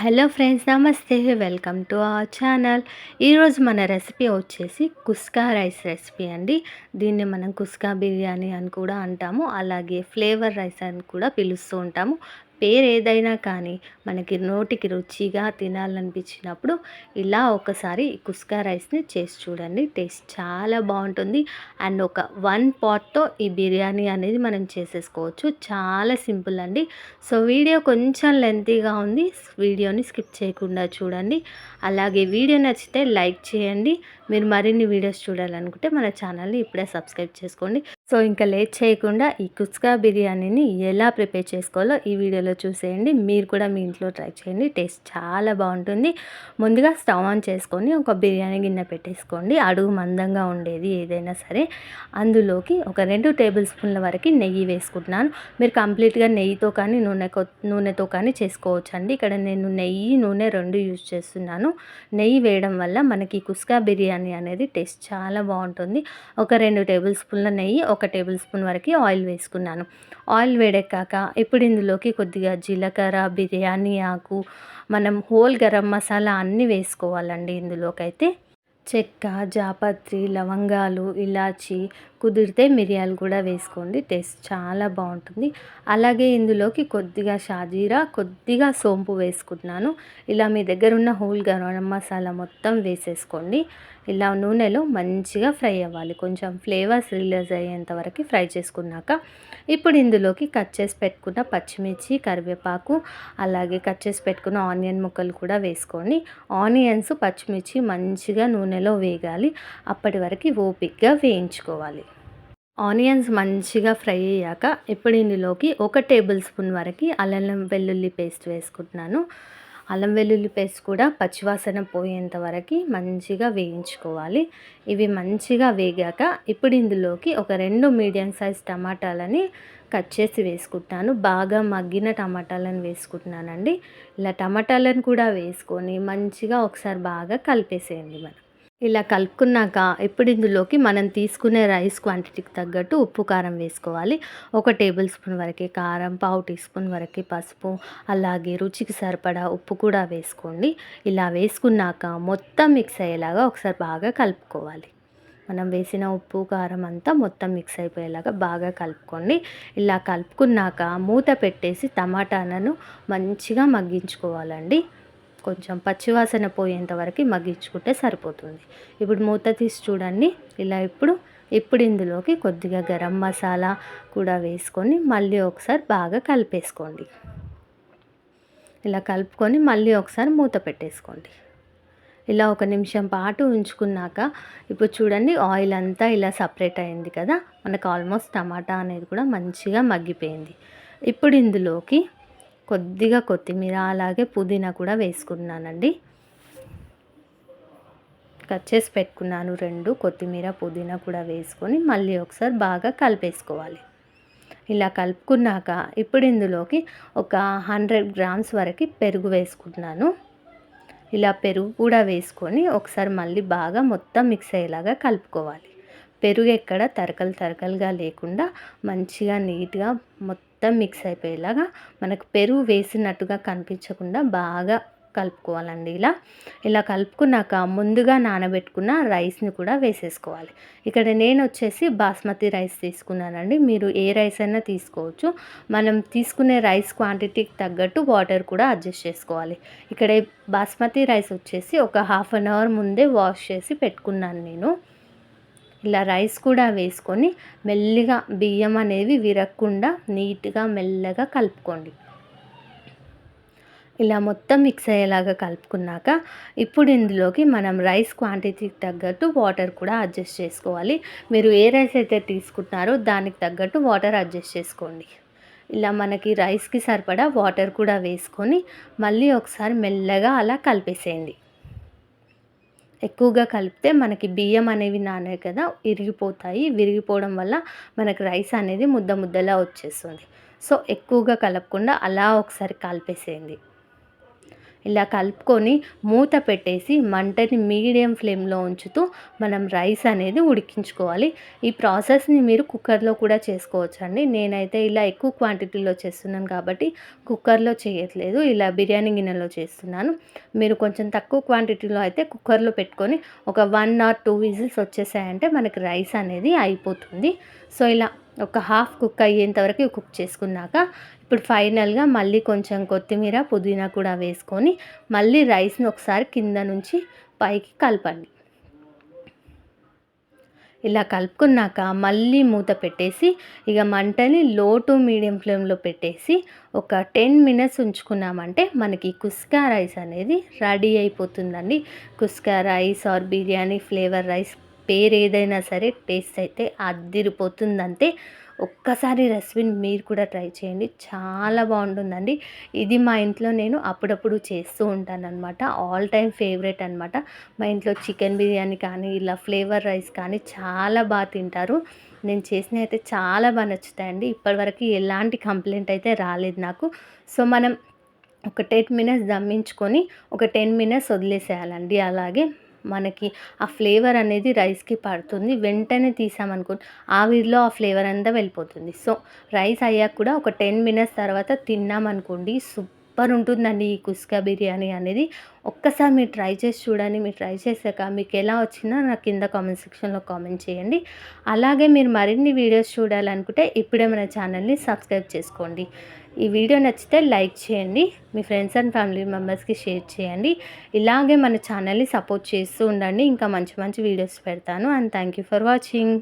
Hello friends, నమస్తే. Welcome to our channel. ఈరోజు మన రెసిపీ వచ్చేసి కుస్కా రైస్ రెసిపీ అండి. దీన్ని మనం కుస్కా బిర్యానీ అని కూడా అంటాము, అలాగే ఫ్లేవర్ రైస్ అని కూడా పిలుస్తూ ఉంటాము. పేరు ఏదైనా కానీ మనకి నోటికి రుచిగా తినాలనిపించినప్పుడు ఇలా ఒకసారి ఈ కుస్కా రైస్ని చేసి చూడండి. టేస్ట్ చాలా బాగుంటుంది. అండ్ ఒక 1 పాట్తో ఈ బిర్యానీ అనేది మనం చేసేసుకోవచ్చు. చాలా సింపుల్ అండి. సో వీడియో కొంచెం లెంతీగా ఉంది, వీడియోని స్కిప్ చేయకుండా చూడండి. అలాగే వీడియో నచ్చితే లైక్ చేయండి. మీరు మరిన్ని వీడియోస్ చూడాలనుకుంటే మన ఛానల్ని ఇప్పుడే సబ్స్క్రైబ్ చేసుకోండి. సో ఇంకా లేట్ చేయకుండా ఈ కుస్కా బిర్యానీని ఎలా ప్రిపేర్ చేసుకోవాలో ఈ వీడియోలో చూసేయండి. మీరు కూడా మీ ఇంట్లో ట్రై చేయండి, టేస్ట్ చాలా బాగుంటుంది. ముందుగా స్టవ్ ఆన్ చేసుకొని ఒక బిర్యానీ గిన్నె పెట్టేసుకోండి. అడుగు మందంగా ఉండేది ఏదైనా సరే. అందులోకి ఒక 2 టేబుల్ స్పూన్ల వరకు నెయ్యి వేసుకుంటున్నాను. మీరు కంప్లీట్గా నెయ్యితో కానీ నూనెతో కానీ చేసుకోవచ్చు అండి. ఇక్కడ నేను నెయ్యి, నూనె 2 యూజ్ చేస్తున్నాను. నెయ్యి వేయడం వల్ల మనకి కుస్కా బిర్యానీ అనేది టేస్ట్ చాలా బాగుంటుంది. ఒక 2 టేబుల్ స్పూన్ల నెయ్యి, 1 టేబుల్ స్పూన్ వరకు ఆయిల్ వేసుకున్నాను. ఆయిల్ వేడెక్కాక ఇప్పుడు ఇందులోకి కొద్దిగా జీలకర్ర, బిర్యానీ ఆకు, మనం హోల్ గరం మసాలా అన్నీ వేసుకోవాలండి. ఇందులోకైతే చెక్క, జాపత్రి, లవంగాలు, ఇలాచి, కుదిరితే మిరియాలు కూడా వేసుకోండి. టేస్ట్ చాలా బాగుంటుంది. అలాగే ఇందులోకి కొద్దిగా షాజీరా, కొద్దిగా సోంపు వేసుకుంటున్నాను. ఇలా మీ దగ్గర ఉన్న హోల్ గరం మసాలా మొత్తం వేసేసుకోండి. ఇలా నూనెలో మంచిగా ఫ్రై అవ్వాలి. కొంచెం ఫ్లేవర్స్ రిలీజ్ అయ్యేంత వరకు ఫ్రై చేసుకున్నాక ఇప్పుడు ఇందులోకి కట్ చేసి పెట్టుకున్న పచ్చిమిర్చి, కరివేపాకు, అలాగే కట్ చేసి పెట్టుకున్న ఆనియన్ ముక్కలు కూడా వేసుకోండి. ఆనియన్స్, పచ్చిమిర్చి మంచిగా నూనెలో వేగాలి. అప్పటి వరకు ఓపిక్గా వేయించుకోవాలి. ఆనియన్స్ మంచిగా ఫ్రై అయ్యాక ఇప్పుడు ఇందులోకి 1 టేబుల్ స్పూన్ వరకు అల్లం వెల్లుల్లి పేస్ట్ వేసుకుంటున్నాను. అల్లం వెల్లుల్లి పేస్ట్ కూడా పచ్చివాసన పోయేంత వరకు మంచిగా వేయించుకోవాలి. ఇవి మంచిగా వేగాక ఇప్పుడు ఇందులోకి ఒక 2 మీడియం సైజ్ టమాటాలని కట్ చేసి వేసుకుంటున్నాను. బాగా మగ్గిన టమాటాలను వేసుకుంటున్నానండి. ఇలా టమాటాలను కూడా వేసుకొని మంచిగా ఒకసారి బాగా కలిపేసేయండి. ఇలా కలుపుకున్నాక ఇప్పుడు ఇందులోకి మనం తీసుకునే రైస్ క్వాంటిటీకి తగ్గట్టు ఉప్పు, కారం వేసుకోవాలి. 1 టేబుల్ స్పూన్ వరకు కారం, పావు టీ స్పూన్ వరకు పసుపు, అలాగే రుచికి సరిపడా ఉప్పు కూడా వేసుకోండి. ఇలా వేసుకున్నాక మొత్తం మిక్స్ అయ్యేలాగా ఒకసారి బాగా కలుపుకోవాలి. మనం వేసిన ఉప్పు, కారం అంతా మొత్తం మిక్స్ అయిపోయేలాగా బాగా కలుపుకోండి. ఇలా కలుపుకున్నాక మూత పెట్టేసి టమాటాలను మంచిగా మగ్గించుకోవాలండి. కొంచెం పచ్చివాసన పోయేంత వరకు మగ్గించుకుంటే సరిపోతుంది. ఇప్పుడు మూత తీసి చూడండి. ఇలా ఇప్పుడు ఇందులోకి కొద్దిగా గరం మసాలా కూడా వేసుకొని మళ్ళీ ఒకసారి బాగా కలిపేసుకోండి. ఇలా కలుపుకొని మళ్ళీ ఒకసారి మూత పెట్టేసుకోండి. ఇలా 1 నిమిషం పాటు ఉంచుకున్నాక ఇప్పుడు చూడండి, ఆయిల్ అంతా ఇలా సపరేట్ అయింది కదా. మనకు ఆల్మోస్ట్ టమాటా అనేది కూడా మంచిగా మగ్గిపోయింది. ఇప్పుడు ఇందులోకి కొద్దిగా కొత్తిమీర, అలాగే పుదీనా కూడా వేసుకున్నానండి. కట్ చేసి పెట్టుకున్నాను 2. కొత్తిమీర, పుదీనా కూడా వేసుకొని మళ్ళీ ఒకసారి బాగా కలిపేసుకోవాలి. ఇలా కలుపుకున్నాక ఇప్పుడు ఇందులోకి ఒక 100 గ్రామ్స్ వరకు పెరుగు వేసుకుంటున్నాను. ఇలా పెరుగు కూడా వేసుకొని ఒకసారి మళ్ళీ బాగా మొత్తం మిక్స్ అయ్యేలాగా కలుపుకోవాలి. పెరుగు ఎక్కడ తరకలుగా లేకుండా మంచిగా నీట్గా మొత్తం మిక్స్ అయిపోయేలాగా, మనకు పెరుగు వేసినట్టుగా కనిపించకుండా బాగా కలుపుకోవాలండి. ఇలా కలుపుకున్నాక ముందుగా నానబెట్టుకున్న రైస్ని కూడా వేసేసుకోవాలి. ఇక్కడ నేను వచ్చేసి బాస్మతి రైస్ తీసుకున్నానండి. మీరు ఏ రైస్ అయినా తీసుకోవచ్చు. మనం తీసుకునే రైస్ క్వాంటిటీకి తగ్గట్టు వాటర్ కూడా అడ్జస్ట్ చేసుకోవాలి. ఇక్కడ బాస్మతి రైస్ వచ్చేసి ఒక హాఫ్ అన్ అవర్ ముందే వాష్ చేసి పెట్టుకున్నాను నేను. ఇలా రైస్ కూడా వేసుకొని మెల్లిగా బియ్యం అనేవి విరగకుండా నీట్గా మెల్లగా కలుపుకోండి. ఇలా మొత్తం మిక్స్ అయ్యేలాగా కలుపుకున్నాక ఇప్పుడు ఇందులోకి మనం రైస్ క్వాంటిటీకి తగ్గట్టు వాటర్ కూడా అడ్జస్ట్ చేసుకోవాలి. మీరు ఏ రైస్ అయితే తీసుకుంటున్నారో దానికి తగ్గట్టు వాటర్ అడ్జస్ట్ చేసుకోండి. ఇలా మనకి రైస్కి సరిపడా వాటర్ కూడా వేసుకొని మళ్ళీ ఒకసారి మెల్లగా అలా కలిపేసేయండి. ఎక్కువగా కలిపితే మనకి బియ్యం అనేవి నానే కదా, విరిగిపోవడం వల్ల మనకి రైస్ అనేది ముద్దలా వచ్చేస్తుంది. సో ఎక్కువగా కలపకుండా అలా ఒకసారి కలిపేసేయండి. ఇలా కలుపుకొని మూత పెట్టేసి మంటని మీడియం ఫ్లేమ్‌లో ఉంచుతూ మనం రైస్ అనేది ఉడికించుకోవాలి. ఈ ప్రాసెస్‌ని మీరు కుక్కర్‌లో కూడా చేసుకోవచ్చండి. నేనైతే ఇలా ఎక్కువ క్వాంటిటీలో చేస్తున్నాను కాబట్టి కుక్కర్‌లో చేయట్లేదు. ఇలా బిర్యానీ గిన్నెలో చేస్తున్నాను. మీరు కొంచెం తక్కువ క్వాంటిటీలో అయితే కుక్కర్‌లో పెట్టుకొని ఒక 1 ఆర్ 2 విజిల్స్ వచ్చేసాయంటే మనకి రైస్ అనేది అయిపోతుంది. సో, ఇలా ఒక హాఫ్ కుక్ అయ్యేంత వరకు కుక్ చేసుకున్నాక ఇప్పుడు ఫైనల్‌గా మళ్ళీ కొంచెం కొత్తిమీర, పుదీనా కూడా వేసుకొని మళ్ళీ రైస్‌ని ఒకసారి కింద నుంచి పైకి కలపండి. ఇలా కలుపుకున్నాక మళ్ళీ మూత పెట్టేసి ఇక మంటని లో టు మీడియం ఫ్లేమ్‌లో పెట్టేసి ఒక 10 మినిట్స్ ఉంచుకున్నామంటే మనకి కుస్కా రైస్ అనేది రెడీ అయిపోతుందండి. Kuska rice or biryani flavour rice పేరేదైనా సరే టేస్ట్ అయితే అద్దిరిపోతుందంతే. ఒక్కసారి రెసిపీని మీరు కూడా ట్రై చేయండి. చాలా బాగుంటుందండి. ఇది మా ఇంట్లో నేను అప్పుడప్పుడు చేస్తూ ఉంటాననమాట. ఆల్ టైమ్ ఫేవరెట్ అనమాట. మా ఇంట్లో చికెన్ బిర్యానీ కానీ, ఇలా ఫ్లేవర్ రైస్ కానీ చాలా తింటారు. నేను చేసినవి అయితే చాలా నచ్చుతాయండి. ఇప్పటివరకు ఎలాంటి కంప్లెయింట్ అయితే రాలేదు నాకు. సో, మనం ఒక 10 మినిట్స్ దమ్మించుకొని ఒక 10 మినిట్స్ వదిలేసేయాలండి. అలాగే మనకి ఆ ఫ్లేవర్ అనేది రైస్‌కి పడుతుంది. వెంటనే తీసామనుకోండి ఆవిరిలో ఆ ఫ్లేవర్ అంతా వెళ్ళిపోతుంది. సో, రైస్ అయ్యాక కూడా ఒక 10 మినిట్స్ తర్వాత తిన్నామనుకోండి సూపర్ ఉంటుందండి ఈ కుస్కా బిర్యానీ అనేది. ఒక్కసారి మీరు ట్రై చేసి చూడండి. మీరు ట్రై చేశాక మీకు ఎలా వచ్చిందో నాకు కింద కామెంట్ సెక్షన్‌లో కామెంట్ చేయండి. అలాగే మీరు మరిన్ని వీడియోస్ చూడాలనుకుంటే ఇప్పుడే మన ఛానల్‌ని సబ్స్క్రైబ్ చేసుకోండి. ఈ వీడియో నచ్చితే లైక్ చేయండి. మీ ఫ్రెండ్స్ అండ్ ఫ్యామిలీ మెంబర్స్‌కి షేర్ చేయండి. ఇలాగే మన ఛానల్‌ని సపోర్ట్ చేస్తూ ఉండండి. ఇంకా మంచి మంచి వీడియోస్ పెడతాను. And thank you for watching.